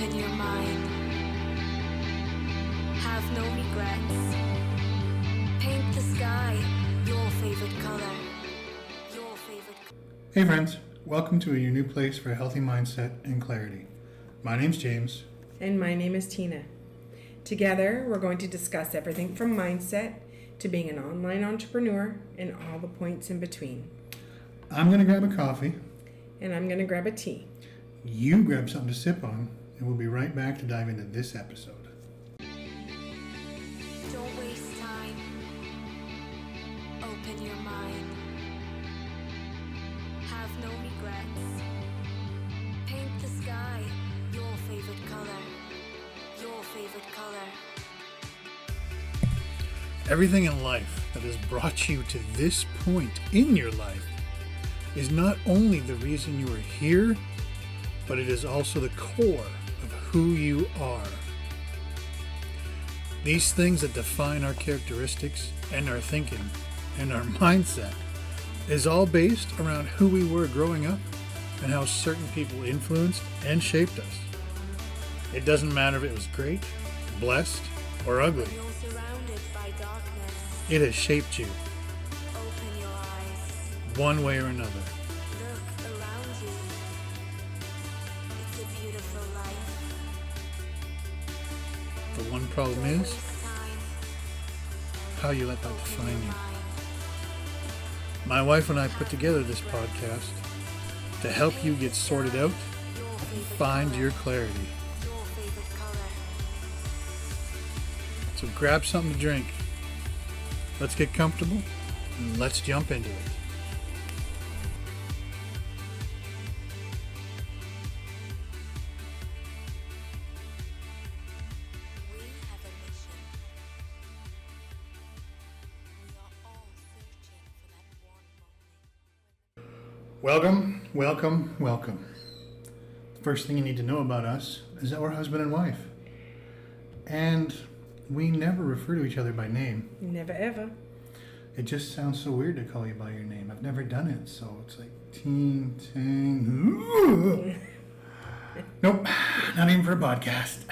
Open your mind. Have no regrets. Paint the sky your favorite color. Your favorite color. Hey friends, welcome to your new place for a healthy mindset and clarity. My name's James. And my name is Tina. Together, we're going to discuss everything from mindset to being an online entrepreneur and all the points in between. I'm going to grab a coffee. And I'm going to grab a tea. You grab something to sip on, and we'll be right back to dive into this episode. Don't waste time. Open your mind. Have no regrets. Paint the sky your favorite color. Your favorite color. Everything in life that has brought you to this point in your life is not only the reason you are here, but it is also the core of who you are. These things that define our characteristics and our thinking and our mindset is all based around who we were growing up and how certain people influenced and shaped us. It doesn't matter if it was great, blessed, or ugly. You're surrounded by darkness. It has shaped you Open your eyes. one way or another. Look around you. It's a beautiful life. The one problem Don't is waste time. how you let that Open define your you. mind. My wife and I put together this podcast to help you get sorted out Your and favorite find color. your clarity. Your favorite color. So grab something to drink. Let's get comfortable and let's jump into it. We have a mission. We are all searching for that one moment. Welcome. The first thing you need to know about us is that we're husband and wife. And we never refer to each other by name. Never ever. It just sounds so weird to call you by your name. I've never done it, so it's like Teen, Tang. Nope, not even for a podcast.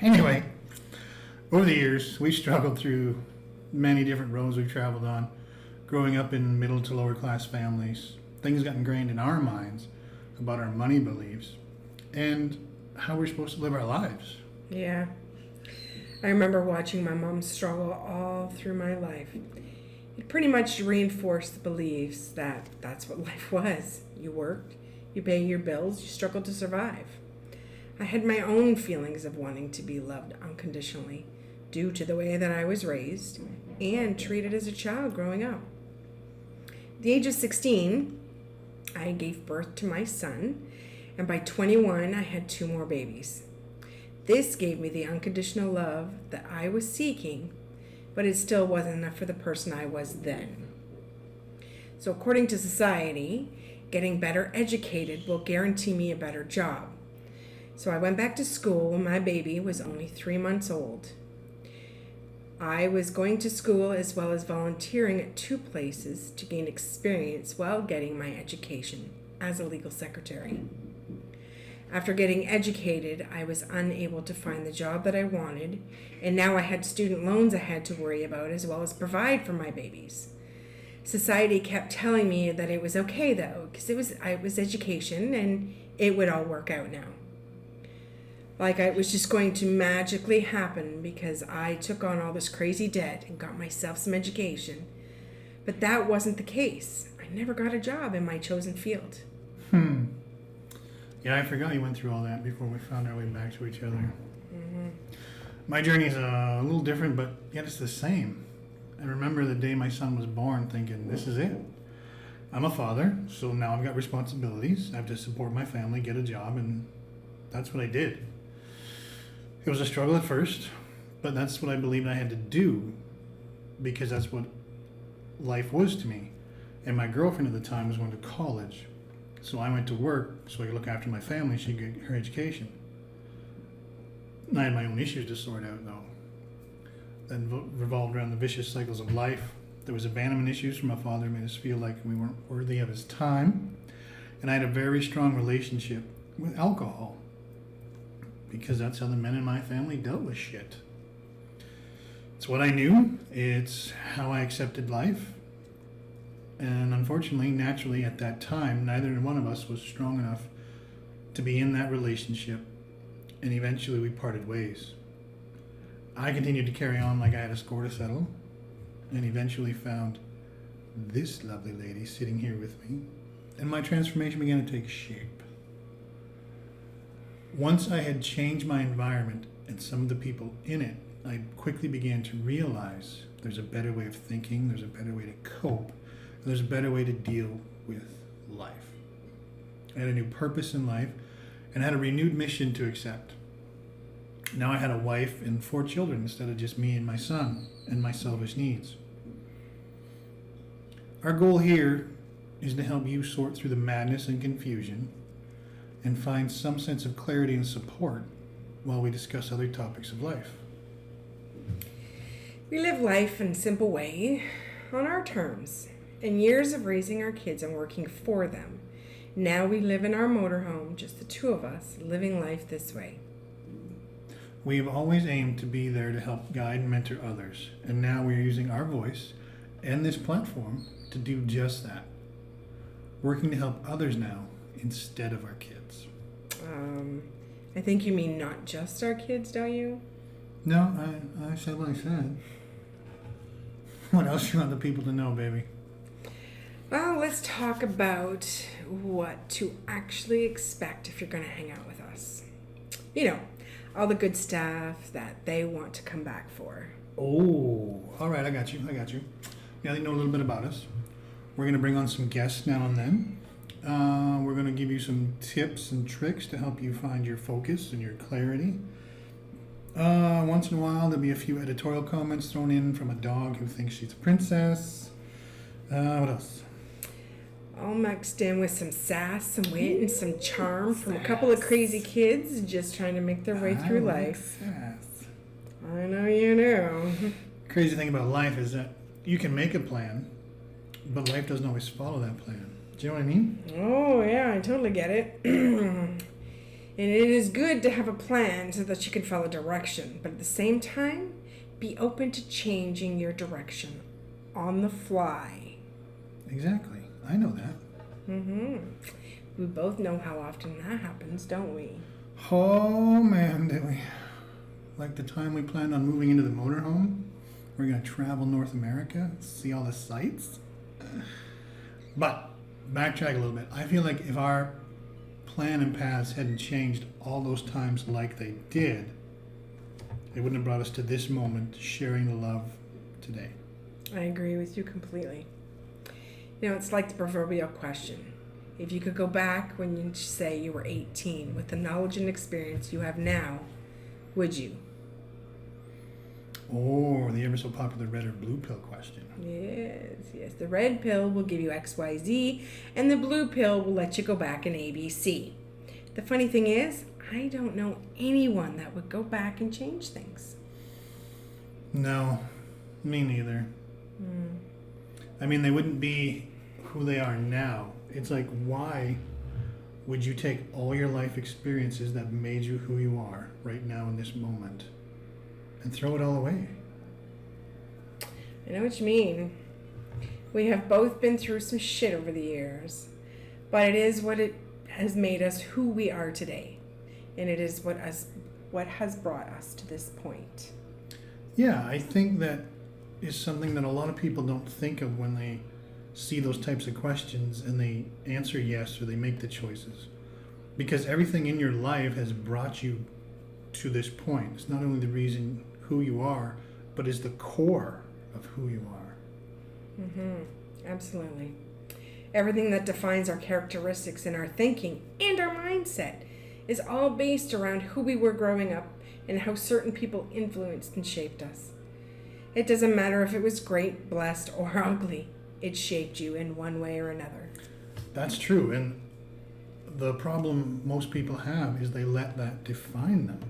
Anyway, over the years, we've struggled through many different roads we've traveled on. Growing up in middle to lower class families, things got ingrained in our minds about our money beliefs and how we're supposed to live our lives. Yeah. I remember watching my mom struggle all through my life. It pretty much reinforced the beliefs that that's what life was. You worked, you pay your bills, you struggled to survive. I had my own feelings of wanting to be loved unconditionally due to the way that I was raised and treated as a child growing up. At the age of 16, I gave birth to my son, and by 21, I had 2 more babies. This gave me the unconditional love that I was seeking, but it still wasn't enough for the person I was then. So according to society, getting better educated will guarantee me a better job. So I went back to school when my baby was only 3 months old. I was going to school as well as volunteering at 2 places to gain experience while getting my education as a legal secretary. After getting educated, I was unable to find the job that I wanted, and now I had student loans I had to worry about as well as provide for my babies. Society kept telling me that it was okay though, because it was education and it would all work out now. Like it was just going to magically happen because I took on all this crazy debt and got myself some education. But that wasn't the case. I never got a job in my chosen field. Yeah, I forgot you went through all that before we found our way back to each other. My journey is a little different, but yet it's the same. I remember the day my son was born thinking, this is it. I'm a father, so now I've got responsibilities. I have to support my family, get a job, and that's what I did. It was a struggle at first, but that's what I believed I had to do because that's what life was to me. And my girlfriend at the time was going to college. So I went to work so I could look after my family. She could get her education. And I had my own issues to sort out, though. That revolved around the vicious cycles of life. There was abandonment issues from my father, made us feel like we weren't worthy of his time. And I had a very strong relationship with alcohol. because that's how the men in my family dealt with shit. It's what I knew. It's how I accepted life. And unfortunately, naturally, at that time, neither one of us was strong enough to be in that relationship. And eventually we parted ways. I continued to carry on like I had a score to settle, and eventually found this lovely lady sitting here with me, and my transformation began to take shape. Once I had changed my environment and some of the people in it, I quickly began to realize there's a better way of thinking, there's a better way to cope, and there's a better way to deal with life. I had a new purpose in life and had a renewed mission to accept. Now I had a wife and 4 children instead of just me and my son and my selfish needs. Our goal here is to help you sort through the madness and confusion and find some sense of clarity and support while we discuss other topics of life. We live life in a simple way, on our terms. In years of raising our kids and working for them, now we live in our motorhome, just the 2 of us, living life this way. We have always aimed to be there to help guide and mentor others, and now we are using our voice and this platform to do just that. Working to help others now instead of our kids. I think you mean not just our kids, don't you? No, I said what I said. What else you want the people to know, baby? Well, let's talk about what to actually expect if you're going to hang out with us. You know, all the good stuff that they want to come back for. Oh, all right, I got you. Yeah, they know a little bit about us. We're going to bring on some guests now and then. We're going to give you some tips and tricks to help you find your focus and your clarity. Once in a while, there'll be a few editorial comments thrown in from a dog who thinks she's a princess. What else? All mixed in with some sass, some wit, and some charm from a couple of crazy kids just trying to make their way through life. Sass. I know you do. Crazy thing about life is that you can make a plan, but life doesn't always follow that plan. Do you know what I mean? Oh, yeah, I totally get it. And it is good to have a plan so that you can follow direction, but at the same time, be open to changing your direction on the fly. Exactly. I know that. We both know how often that happens, don't we? Oh, man, did we. Like the time we planned on moving into the motorhome. We're going to travel North America, see all the sights. But, backtrack a little bit. I feel like if our plan and paths hadn't changed all those times like they did, it wouldn't have brought us to this moment, sharing the love today. I agree with you completely. You know, it's like the proverbial question. If you could go back when you say you were 18 with the knowledge and experience you have now, would you? Or the ever so popular red or blue pill question. Yes. The red pill will give you XYZ, and the blue pill will let you go back in ABC. The funny thing is, I don't know anyone that would go back and change things. No, me neither. I mean, they wouldn't be who they are now. It's like, why would you take all your life experiences that made you who you are right now in this moment and throw it all away? I know what you mean. We have both been through some shit over the years, but it is what it has made us who we are today, and it is what has brought us to this point. Yeah, I think that is something that a lot of people don't think of when they see those types of questions and they answer yes or they make the choices. Because everything in your life has brought you to this point. It's not only the reason who you are, but is the core of who you are. Absolutely. Everything that defines our characteristics and our thinking and our mindset is all based around who we were growing up and how certain people influenced and shaped us. It doesn't matter if it was great, blessed, or ugly. It shaped you in one way or another. That's true. And the problem most people have is they let that define them.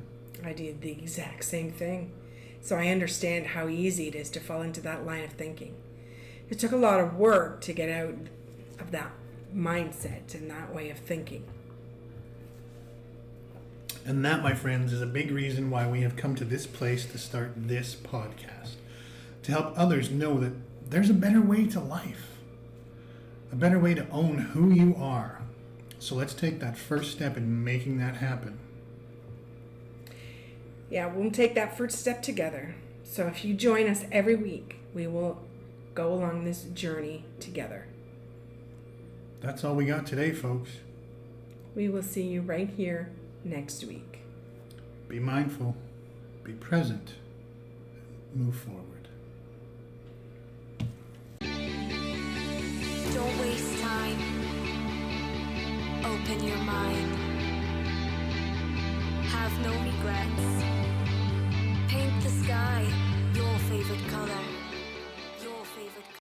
I did the exact same thing. So I understand how easy it is to fall into that line of thinking. It took a lot of work to get out of that mindset and that way of thinking. And that, my friends, is a big reason why we have come to this place to start this podcast. To help others know that there's a better way to life. A better way to own who you are. So let's take that first step in making that happen. Yeah, we'll take that first step together. So if you join us every week, we will go along this journey together. That's all we got today, folks. We will see you right here next week. Be mindful, be present, move forward. Don't waste time. Open your mind. Have no regrets. Paint the sky your favorite color.